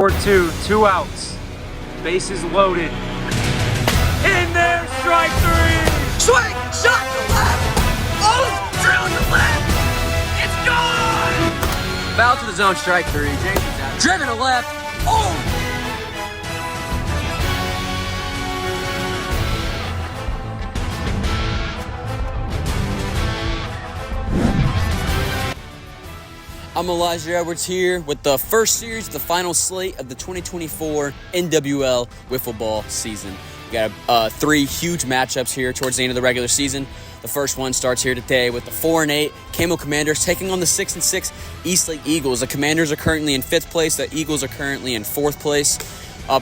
4-2, 2 outs. Bases loaded. In there, strike three! Swing, shot to left. Oh, drill to left. It's gone. Foul to the zone, strike three. James is out. Driven to left. Oh! I'm Elijah Edwards here with the first series, the final slate of the 2024 NWL Wiffle Ball season. We got three huge matchups here towards the end of the regular season. The first one starts here today with the 4-8 Camo Commanders taking on the 6-6 Eastlake Eagles. The Commanders are currently in 5th place. The Eagles are currently in 4th place.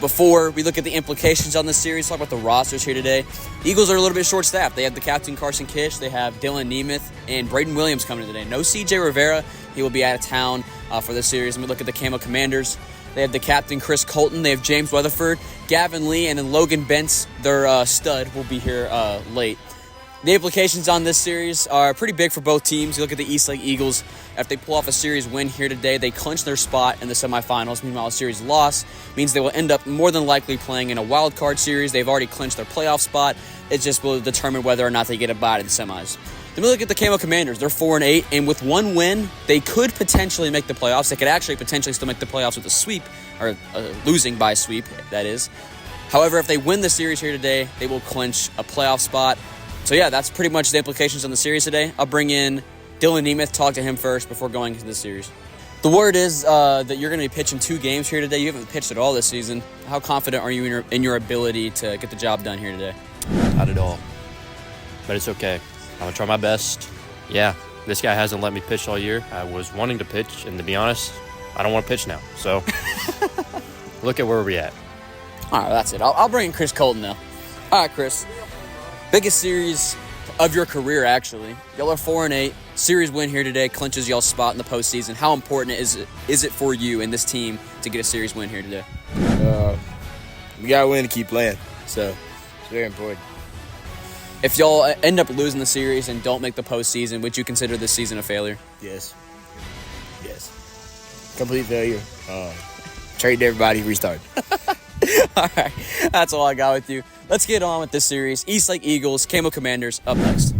Before we look at the implications on this series, talk about the rosters here today. The Eagles are a little bit short-staffed. They have the captain Carson Kish. They have Dylan Nemeth and Braden Williams coming today. No C.J. Rivera. He will be out of town for this series. And we look at the Camo Commanders. They have the captain Chris Colton. They have James Weatherford, Gavin Lee, and then Logan Bentz, their stud, will be here late. The implications on this series are pretty big for both teams. You look at the Eastlake Eagles. If they pull off a series win here today, they clinch their spot in the semifinals. Meanwhile, a series loss means they will end up more than likely playing in a wild card series. They've already clinched their playoff spot. It just will determine whether or not they get a bye in the semis. Then we look at the Camo Commanders. They're 4-8, and with one win, they could potentially make the playoffs. They could actually potentially still make the playoffs with a sweep, or losing by a sweep, that is. However, if they win the series here today, they will clinch a playoff spot. So yeah, that's pretty much the implications on the series today. I'll bring in Dylan Nemeth, talk to him first before going into this series. The word is that you're going to be pitching 2 games here today. You haven't pitched at all this season. How confident are you in your ability to get the job done here today? Not at all. But it's okay. I'm going to try my best. Yeah, this guy hasn't let me pitch all year. I was wanting to pitch, and to be honest, I don't want to pitch now. So look at where we're at. All right, that's it. I'll bring in Chris Colton now. All right, Chris. Biggest series of your career, actually. Y'all are 4-8. Series win here today clinches y'all's spot in the postseason. How important is it for you and this team to get a series win here today? We got to win to keep playing, so it's very important. If y'all end up losing the series and don't make the postseason, would you consider this season a failure? Yes. Complete failure. Trade everybody, restart. All right, that's all I got with you. Let's get on with this series. Eastlake Eagles, Camo Commanders, up next.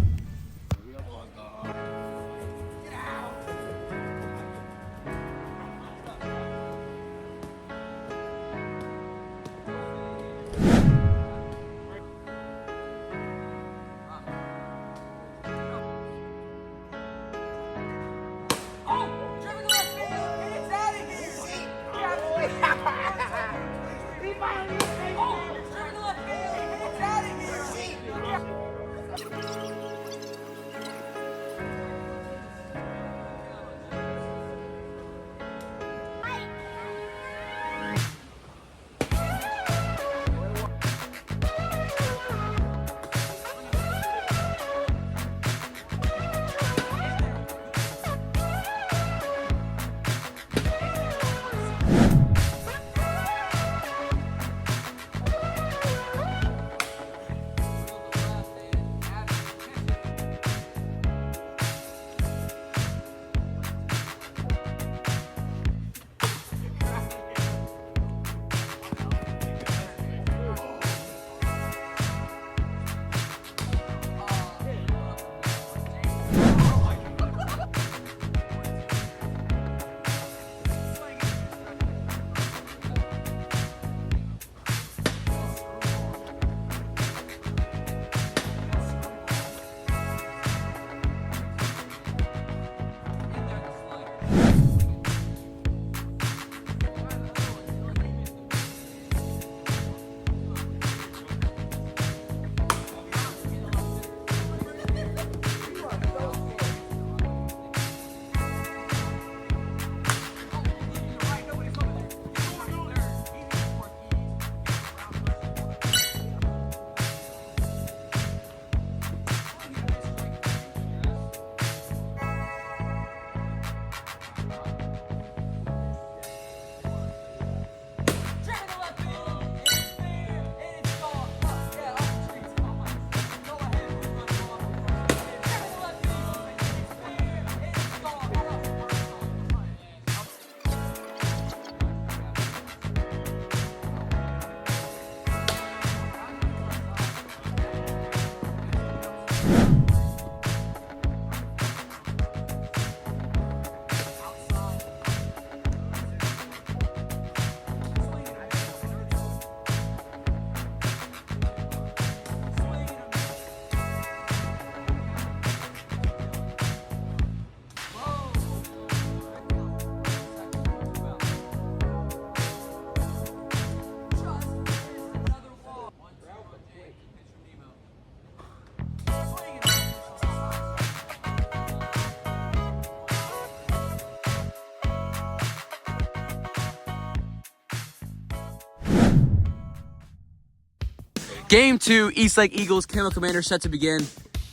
Game 2, Eastlake Eagles, Camo Commanders set to begin.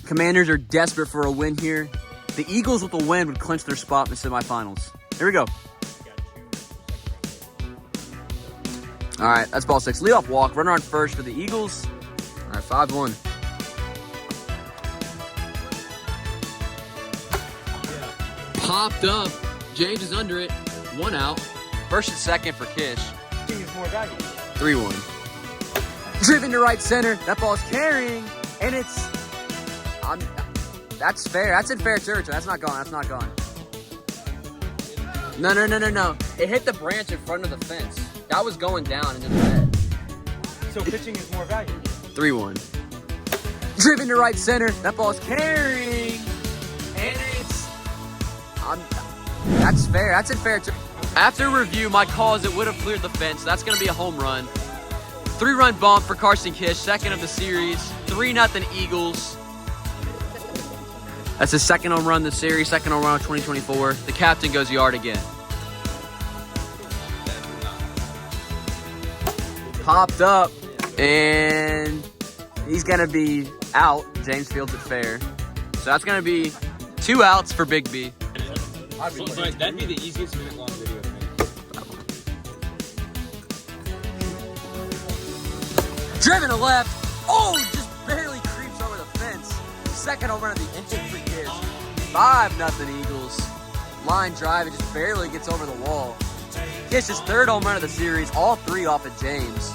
Commanders are desperate for a win here. The Eagles with a win would clinch their spot in the semifinals. Here we go. All right, that's ball 6. Leadoff walk, runner on first for the Eagles. All right, 5-1. Popped up. James is under it. 1 out. First and second for Kish. 3-1. Driven to right center. That ball is carrying, and it's... that's fair. That's in fair territory. That's not gone. That's not gone. No. It hit the branch in front of the fence. That was going down into the net. So pitching is more valuable. 3-1. Driven to right center. That ball is carrying, and it's... that's fair. That's in fair territory. After review, my call is it would have cleared the fence. That's going to be a home run. 3-run bump for Carson Kish, second of the series. 3-0 Eagles. That's his second home run of the series, second home run of 2024. The captain goes yard again. Popped up, and he's going to be out. James fields it fair. So that's going to be 2 outs for Big B. That'd be the easiest minute-long video to make. Driven to left. Oh, just barely creeps over the fence. Second home run of the inning for Kish. 5-0 Eagles. Line drive, it just barely gets over the wall. Kish's third home run of the series, all 3 off of James.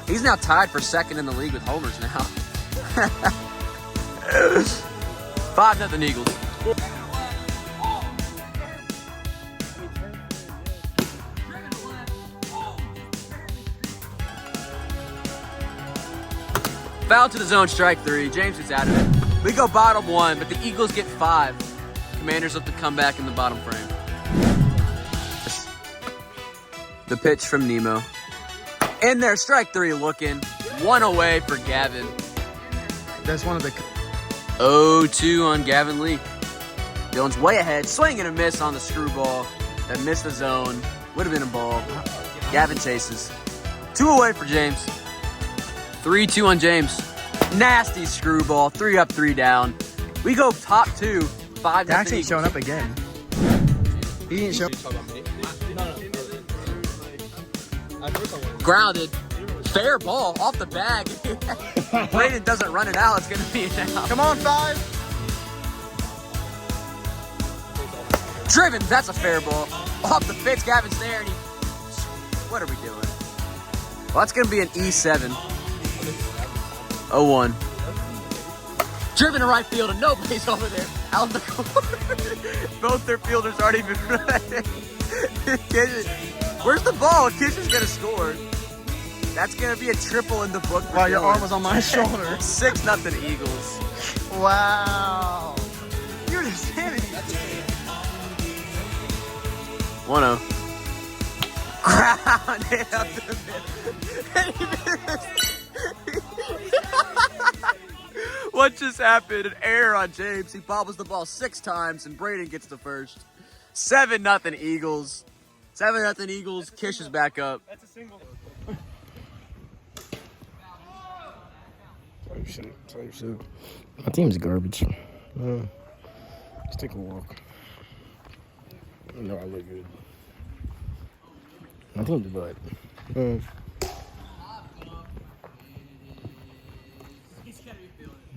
He's now tied for second in the league with homers now. 5-0 Eagles. Foul to the zone, strike 3. James is out of it. We go bottom 1, but the Eagles get 5. Commanders look to come back in the bottom frame. The pitch from Nemo. In there, strike 3 looking. 1 away for Gavin. That's one of the... 0-2 on Gavin Lee. Dylan's way ahead. Swing and a miss on the screwball. That missed the zone. Would have been a ball. Gavin chases. 2 away for James. 3-2 on James. Nasty screwball. 3 up, 3 down. We go top 2. 5-0. Actually showing up again. He didn't show... Grounded. Fair ball off the bag. Braden doesn't run it out. It's going to be an out. Come on, 5. Driven. That's a fair ball. Off the pitch. Gavin's there. And he... What are we doing? Well, that's going to be an E7. 0-1. Driven to right field and nobody's over there. Out the corner. Both their fielders aren't even running. Where's the ball? Kish is going to score. That's going to be a triple in the book. Wow, your arm was on my shoulder. 6-0 Eagles. Wow. You're just hitting. 1-0. Grounded up the middle. What just happened? An error on James. He bobbles the ball 6 times, and Braden gets the first. 7-0 Eagles. 7-0 Eagles. Kish is back up. That's a single. My team's garbage. Let's take a walk. I know I look good. My team's butt.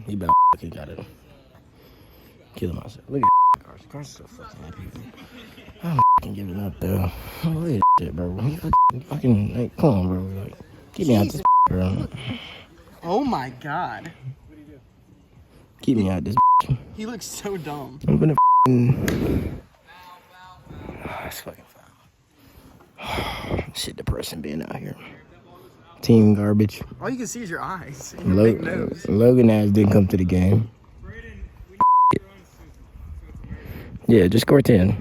He better he got it. Kill myself. Look at Carson. Carson's so fucking happy. I'm fucking giving up though. Oh, look at shit, bro. He fucking like, come on, bro. Like, keep me out this, bro. Oh my god. Keep me out this. He looks so dumb. I'm gonna it's fucking foul. Shit, depressing being out here. Team garbage. All you can see is your eyes and your big nose. Logan ass didn't come to the game. Yeah, just score 10.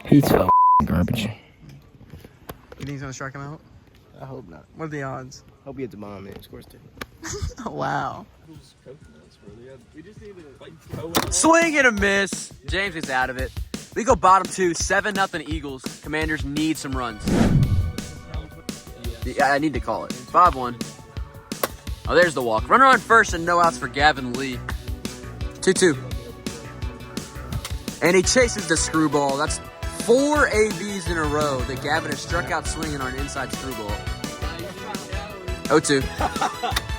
He's so garbage. You think he's gonna strike him out? I hope not. What are the odds? Hope he hits the bomb and scores 10. Oh, wow. Swing and a miss. James is out of it. We go bottom 2. 7-0 Eagles. Commanders need some runs. Yeah, I need to call it. 5-1. Oh, there's the walk. Runner on first and no outs for Gavin Lee. 2-2. And he chases the screwball. That's 4 ABs in a row that Gavin has struck out swinging on an inside screwball. 0-2.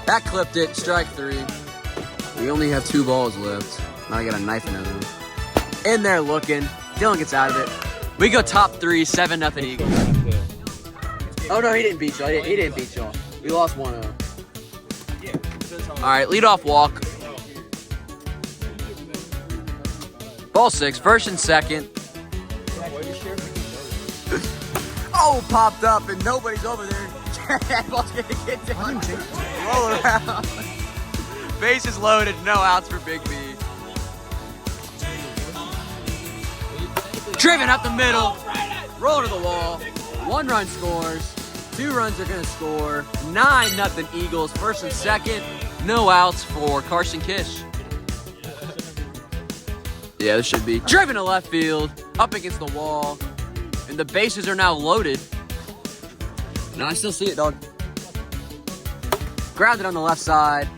That clipped it. Strike 3. We only have 2 balls left. Now I got a knife in them. In there looking. Dylan gets out of it. We go top 3, 7-0 Eagles. Oh no, he didn't beat y'all. He didn't beat y'all. We lost 1-0. All right, leadoff walk. Ball 6, first and second. Oh, popped up and nobody's over there. That ball's gonna get down. Roll around. Bases loaded, no outs for Big B. Driven up the middle, roll to the wall. 1 run scores, 2 runs are gonna score. 9-0 Eagles, first and second. No outs for Carson Kish. Yeah, this should be. Driven to left field, up against the wall. And the bases are now loaded. No, I still see it, dog. Grounded on the left side.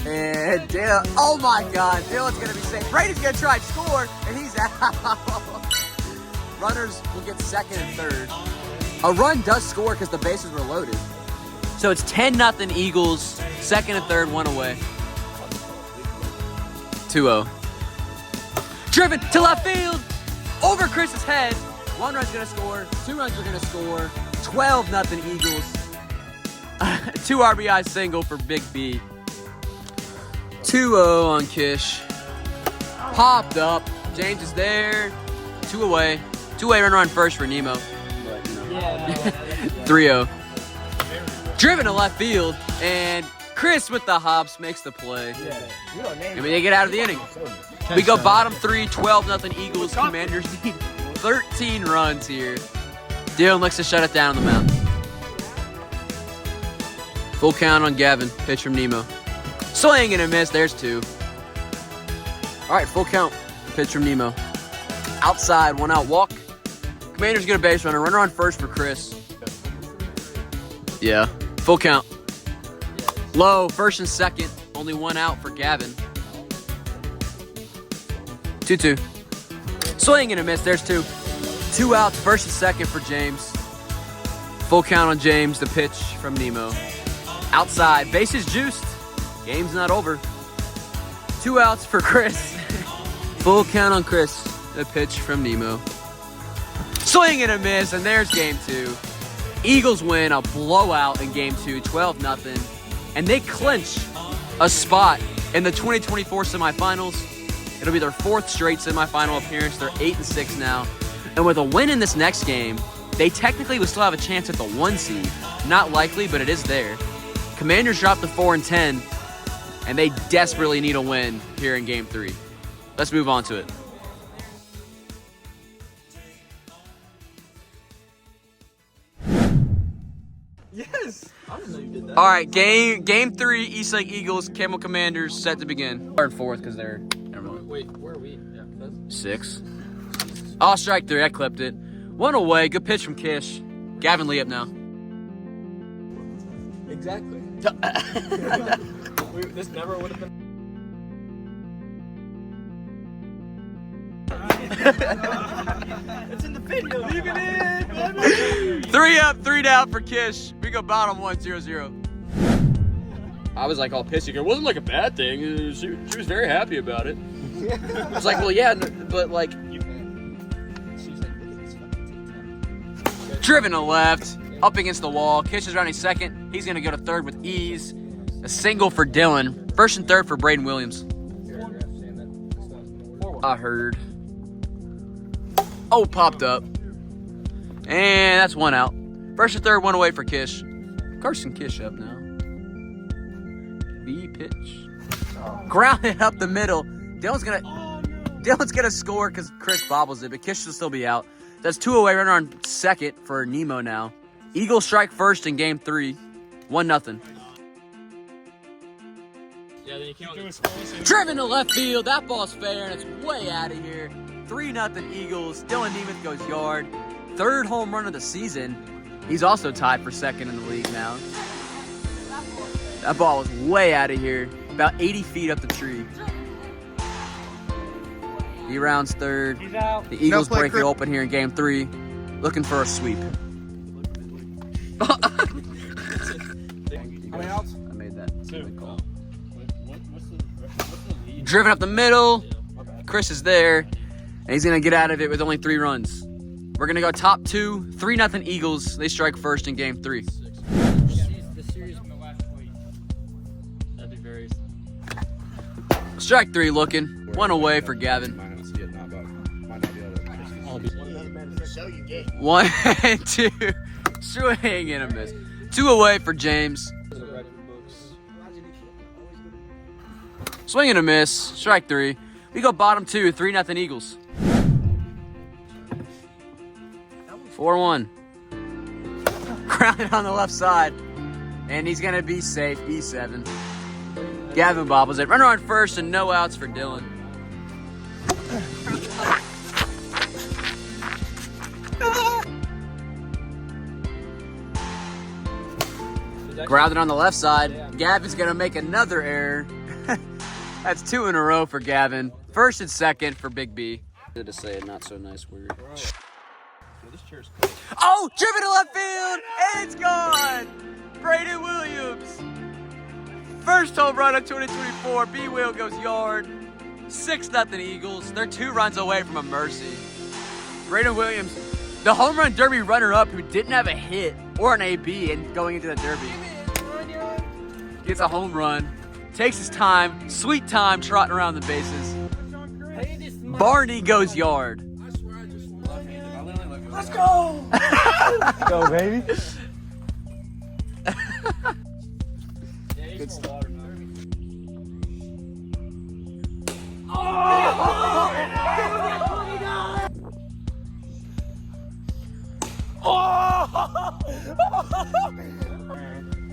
And Dylan, oh my God, Dylan's gonna be safe. Brady's gonna try and score, and he's out. Runners will get second and third. A run does score because the bases were loaded. So it's 10-0 Eagles, second and third, 1 away. 2-0. Driven to left field, over Chris's head. 1 run's gonna score, 2 runs are gonna score. 12-0 Eagles. 2 RBI single for Big B. 2-0 on Kish. Popped up. James is there. 2 away. 2-way runner on first for Nemo. 3-0. Driven to left field, and Chris with the hops makes the play. And we get out of the inning. We go bottom 3, 12-0 Eagles. Commanders need 13 runs here. Dylan looks to shut it down on the mound. Full count on Gavin. Pitch from Nemo. Swing and a miss. There's 2. All right, full count. Pitch from Nemo. Outside, 1 out walk. Commanders get a base runner. Runner on first for Chris. Yeah, full count. Low, first and second. Only 1 out for Gavin. 2-2. Swing and a miss. There's 2. 2 outs, first and second for James. Full count on James. The pitch from Nemo. Outside, bases juiced. Game's not over. 2 outs for Chris. Full count on Chris. The pitch from Nemo. Swing and a miss, and there's game 2. Eagles win a blowout in game 2, 12-0. And they clinch a spot in the 2024 semifinals. It'll be their 4th straight semifinal appearance. They're 8-6 now. And with a win in this next game, they technically would still have a chance at the 1 seed. Not likely, but it is there. Commanders dropped to 4-10, and they desperately need a win here in game 3. Let's move on to it. Yes! I didn't know you did that. All right, game 3, East Lake Eagles, Camo Commanders set to begin. 3rd, 4th, because they're... Wait, where are we? Yeah, 6. Oh, strike 3. I clipped it. 1 away. Good pitch from Kish. Gavin Lee up now. exactly. This never would have been. It's in the video. Leave it in. 3 up, 3 down for Kish. We go bottom 1, 0-0. I was like all pissy. It wasn't like a bad thing. She was very happy about it. I was like, well, yeah, but like. Driven to left, up against the wall. Kish is rounding second. He's going to go to third with ease. A single for Dylan. First and third for Braden Williams. I heard. Oh, popped up. And that's 1 out. First and third, 1 away for Kish. Carson Kish up now. B pitch. Grounded up the middle. Dylan's gonna score because Chris bobbles it, but Kish will still be out. That's 2 away, runner on second for Nemo now. Eagles strike first in game 3. 1-0. Driven to left field. That ball's fair, and it's way out of here. 3-0 Eagles. Dylan Nemeth goes yard. 3rd home run of the season. He's also tied for 2nd in the league now. That ball was way out of here, about 80 feet up the tree. He rounds third. He's out. The Eagles play, break it Crip. open here in game 3, looking for a sweep. How many outs? I made that. Good call. Driven up the middle. Chris is there, and he's going to get out of it with only 3 runs. We're going to go top 2, 3-0 Eagles. They strike first in game 3. That'd be very. Strike 3 looking. 1 away for Gavin. 1 and 2. Swing and a miss. 2 away for James. Swing and a miss. Strike 3. We go bottom 2, 3-0 Eagles. 4-1. Grounded on the left side. And he's going to be safe. E7. Gavin bobbles it. Runner on first and no outs for Dylan. Grounded on the left side. Gavin's going to make another error. That's 2 in a row for Gavin. First and second for Big B. Good to say a not so nice word. Oh, driven to left field, and it's gone. Brayden Williams. First home run of 2024. B Will goes yard. 6-0 Eagles. They're 2 runs away from a mercy. Brayden Williams, the home run derby runner-up who didn't have a hit or an AB and going into the derby, gets a home run. Takes his time, sweet time, trotting around the bases. Barney goes yard. Let's go! Go, baby. Good stuff.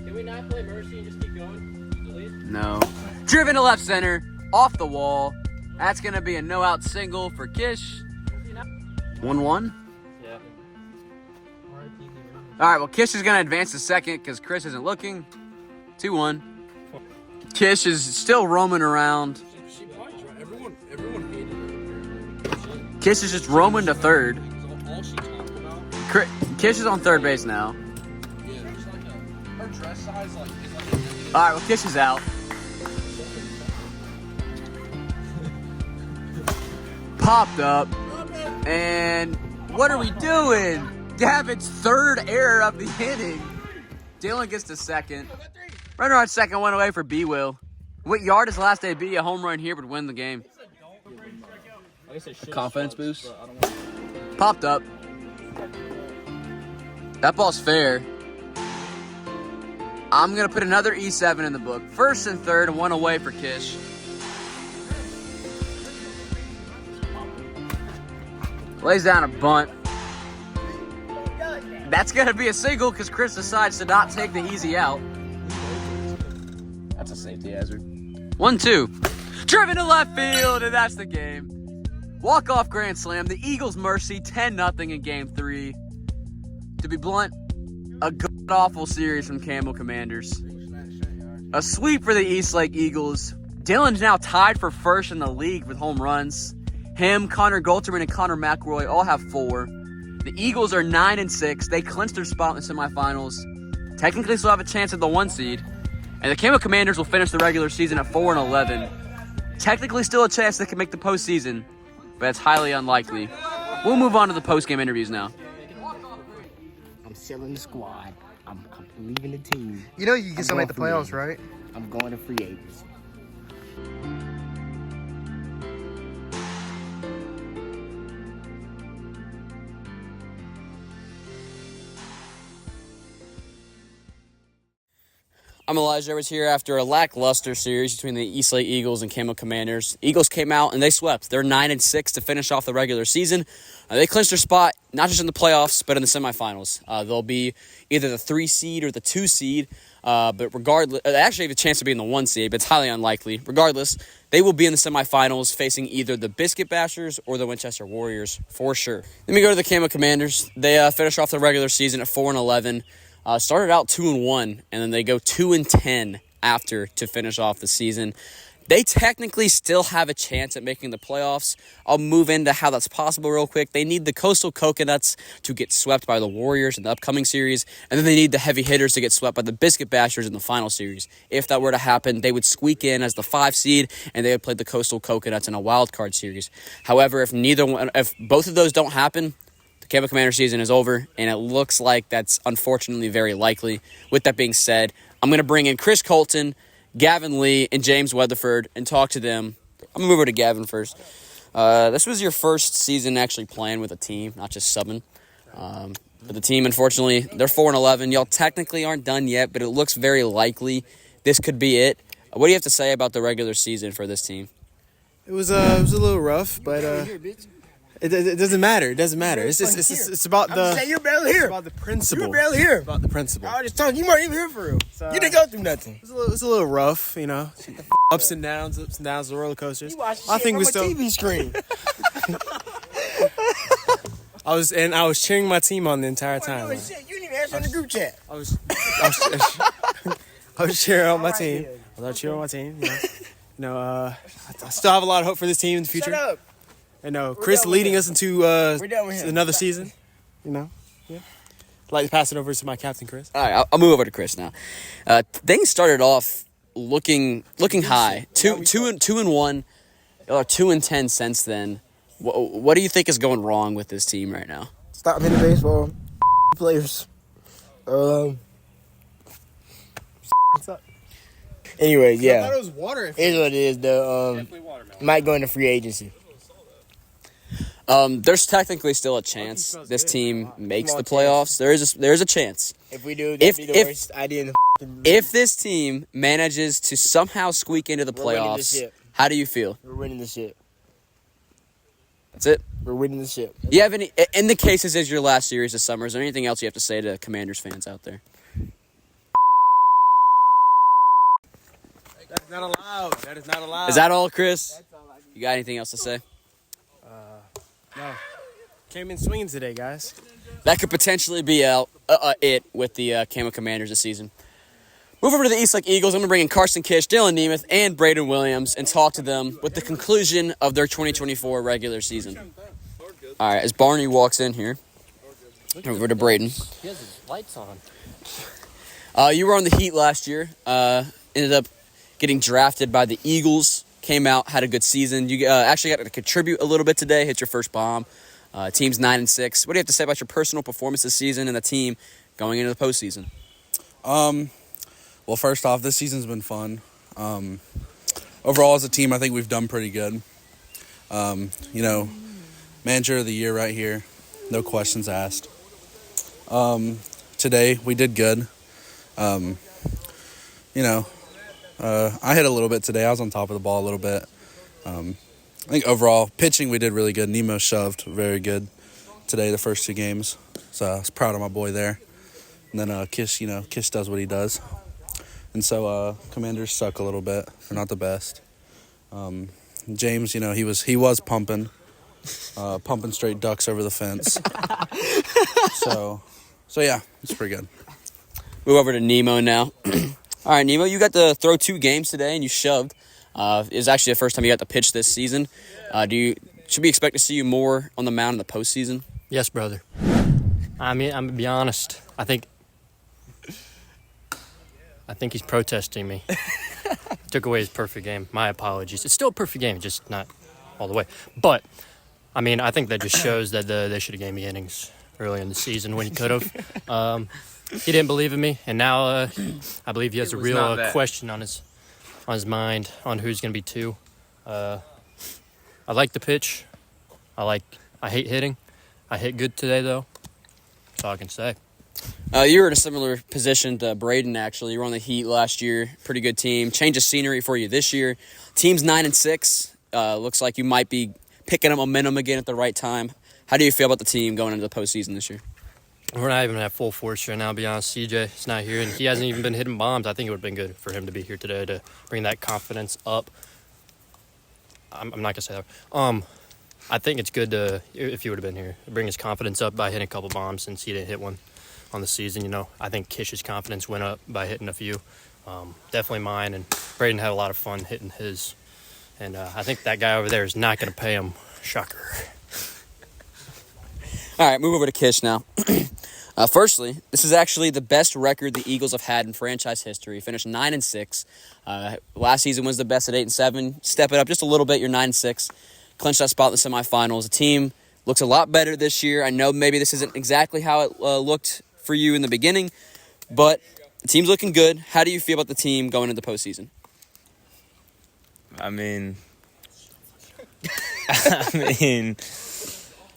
Can we not play Mercy and just keep going? No. Driven to left center, off the wall. That's going to be a no-out single for Kish. 1-1. Yeah. All right, well, Kish is going to advance to second because Chris isn't looking. 2-1. Kish is still roaming around. Everyone hated her. Kish is just roaming to third. All she talked about. Kish is on third base now. Yeah, there's like her dress size is like All right, well, Kish is out. Popped up. And what are we doing? Gavin's third error of the inning. Dylan gets to second. Runner on second, 1 away for B Will. What yard is last AB? A home run here would win the game. A confidence boost. Popped up. That ball's fair. I'm going to put another E7 in the book. First and third, and 1 away for Kish. Lays down a bunt. That's going to be a single because Chris decides to not take the easy out. That's a safety hazard. 1-2. Driven to left field, and that's the game. Walk-off grand slam. The Eagles mercy, 10-0 in game 3. To be blunt, a god-awful series from Camo Commanders. A sweep for the East Lake Eagles. Dylan's now tied for first in the league with home runs. Him, Connor Golterman, and Connor McElroy all have 4. The Eagles are 9-6. They clinched their spot in the semifinals. Technically still have a chance at the 1 seed. And the Camo Commanders will finish the regular season at 4-11. Technically still a chance they can make the postseason, but it's highly unlikely. We'll move on to the post-game interviews now. I'm selling the squad. I'm leaving the team. You know you can still I'm make the going playoffs, free right? I'm going to free agency. I'm Elijah Edwards here after a lackluster series between the East Lake Eagles and Camo Commanders. Eagles came out and they swept. They're 9-6 to finish off the regular season. They clinched their spot, not just in the playoffs, but in the semifinals. They'll be either the 3 seed or the 2 seed, but regardless, they actually have a chance to be in the 1 seed, but it's highly unlikely. Regardless, they will be in the semifinals facing either the Biscuit Bashers or the Winchester Warriors for sure. Let me go to the Camo Commanders. They finish off the regular season at 4-11. Started out 2-1, and then they go 2-10 after to finish off the season. They technically still have a chance at making the playoffs. I'll move into how that's possible real quick. They need the Coastal Coconuts to get swept by the Warriors in the upcoming series, and then they need the Heavy Hitters to get swept by the Biscuit Bashers in the final series. If that were to happen, they would squeak in as the 5 seed, and they would play the Coastal Coconuts in a wild card series. However, if both of those don't happen, the Camo Commander season is over, and it looks like that's unfortunately very likely. With that being said, I'm going to bring in Chris Colton, Gavin Lee, and James Weatherford and talk to them. I'm going to move over to Gavin first. This was your first season actually playing with a team, not just subbing. But the team, unfortunately, they're 4-11. Y'all technically aren't done yet, but it looks very likely this could be it. What do you have to say about the regular season for this team? It was a little rough, but it doesn't matter. It doesn't matter. It's about the. You're barely here. It's about the principle. You're barely here. About the principle. I was just talking. You weren't even here for real. You didn't go through nothing. It was a little rough, you know. Ups and downs, the roller coasters. I think we still. TV screen. I was cheering my team on the entire time. You didn't even answer in the group chat. I was cheering on my team. I was cheering on my team. I still have a lot of hope for this team in the future. Shut up. I know Chris leading us into We're done with him. another season. Yeah. I'd like to pass it over to my captain, Chris. All right, I'll move over to Chris now. Things started off looking high. 2-1. Y'all are 2-10 since then. What do you think is going wrong with this team right now? Stop hitting baseball. Players. What's up? Anyway, yeah. I thought it was water. It is what it is, though. Might go into free agency. There's technically still a chance this team makes the playoffs. There's a chance. If we do, that'd be the worst idea in the If this team manages to somehow squeak into the winning this playoffs, ship. how do you feel? We're winning the ship. That's it? We're winning the ship. Do you have any, in the case this is your last series of summer, is there anything else you have to say to Commanders fans out there? That's not allowed. That is not allowed. Is that all, Chris? You got anything else to say? No. Came in swinging today, guys. That could potentially be it with the Camo Commanders this season. Move over to the East Lake Eagles. I'm going to bring in Carson Kish, Dylan Nemeth, and Braden Williams and talk to them with the conclusion of their 2024 regular season. All right, as Barney walks in here, over to Braden. He has his lights on. You were on the Heat last year. Ended up getting drafted by the Eagles. Came out, had a good season. You actually got to contribute a little bit today. Hit your first bomb. Team's 9-6. What do you have to say about your personal performance this season and the team going into the postseason? Well, first off, this season's been fun. Overall, as a team, I think we've done pretty good. Manager of the year right here. No questions asked. Today, we did good. I hit a little bit today. I was on top of the ball a little bit. I think overall, pitching, we did really good. Nemo shoved very good today, the first 2 games. So I was proud of my boy there. And then Kish does what he does. And so Commanders suck a little bit. They're not the best. James, he was pumping straight ducks over the fence. so yeah, it's pretty good. Move over to Nemo now. All right, Nemo, you got to throw 2 games today and you shoved. It was actually the first time you got to pitch this season. Should we expect to see you more on the mound in the postseason? Yes, brother. I mean, I'm going to be honest. I think he's protesting me. Took away his perfect game. My apologies. It's still a perfect game, just not all the way. But, I mean, I think that just shows that they should have gave me innings early in the season when he could have. He didn't believe in me, and now I believe he has a real question on his mind on who's going to be 2. I like the pitch. I hate hitting. I hit good today, though. That's all I can say. You were in a similar position to Braden, actually. You were on the Heat last year. Pretty good team. Change of scenery for you this year. Team's 9-6. Looks like you might be picking up momentum again at the right time. How do you feel about the team going into the postseason this year? We're not even at full force right now, to be honest. CJ is not here, and he hasn't even been hitting bombs. I think it would have been good for him to be here today to bring that confidence up. I'm not going to say that. I think it's good if he would have been here, bring his confidence up by hitting a couple bombs since he didn't hit one on the season. I think Kish's confidence went up by hitting a few. Definitely mine, and Braden had a lot of fun hitting his. And I think that guy over there is not going to pay him. Shocker. All right, move over to Kish now. Firstly, this is actually the best record the Eagles have had in franchise history. Finished 9-6. Last season was the best at 8-7. Step it up just a little bit. You're 9-6. Clinch that spot in the semifinals. The team looks a lot better this year. I know maybe this isn't exactly how it looked for you in the beginning, but the team's looking good. How do you feel about the team going into the postseason? I mean,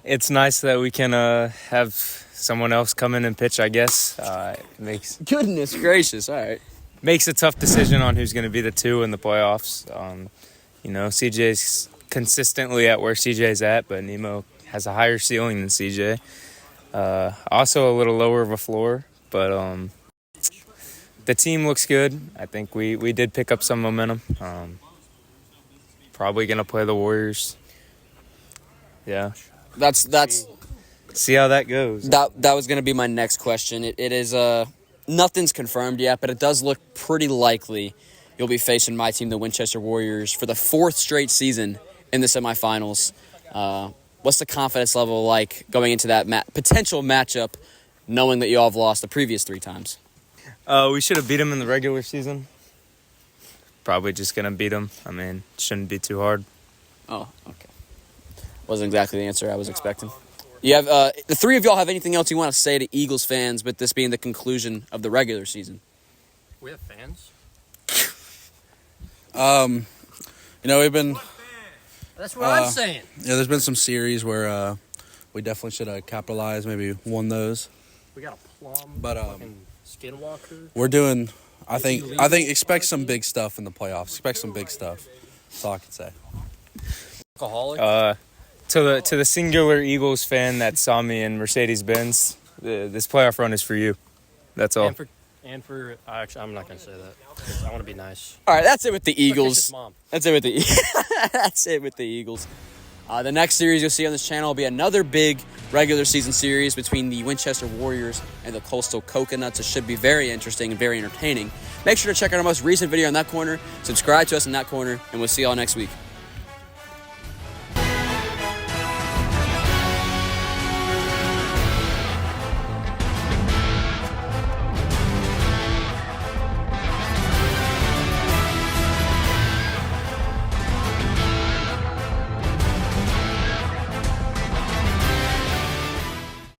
it's nice that we can have someone else come in and pitch, I guess. It makes Goodness gracious, all right. Makes a tough decision on who's going to be the 2 in the playoffs. CJ's consistently at where CJ's at, but Nemo has a higher ceiling than CJ. Also a little lower of a floor, but the team looks good. I think we did pick up some momentum. Probably going to play the Warriors. Yeah. That's See how that goes. That was going to be my next question. It is nothing's confirmed yet, but it does look pretty likely you'll be facing my team, the Winchester Warriors, for the 4th straight season in the semifinals. What's the confidence level like going into that potential matchup, knowing that you all have lost the previous 3 times? We should have beat them in the regular season. Probably just going to beat them. I mean, it shouldn't be too hard. Oh, okay. Wasn't exactly the answer I was expecting. You have the 3 of y'all have anything else you want to say to Eagles fans, with this being the conclusion of the regular season? We have fans? We've been. That's what I'm saying. Yeah, there's been some series where we definitely should have capitalized, maybe won those. We got a plum, But skinwalker. we're doing. I think expect some big stuff in the playoffs. Expect some big stuff. That's all I can say. Alcoholic. To the singular Eagles fan that saw me in Mercedes-Benz, this playoff run is for you. That's all. And for actually, I'm not going to say that, 'cause I want to be nice. All right, that's it with the Eagles. His mom. That's it with the That's it with the Eagles. The next series you'll see on this channel will be another big regular season series between the Winchester Warriors and the Coastal Coconuts. It should be very interesting and very entertaining. Make sure to check out our most recent video in that corner, subscribe to us in that corner, and we'll see y'all next week.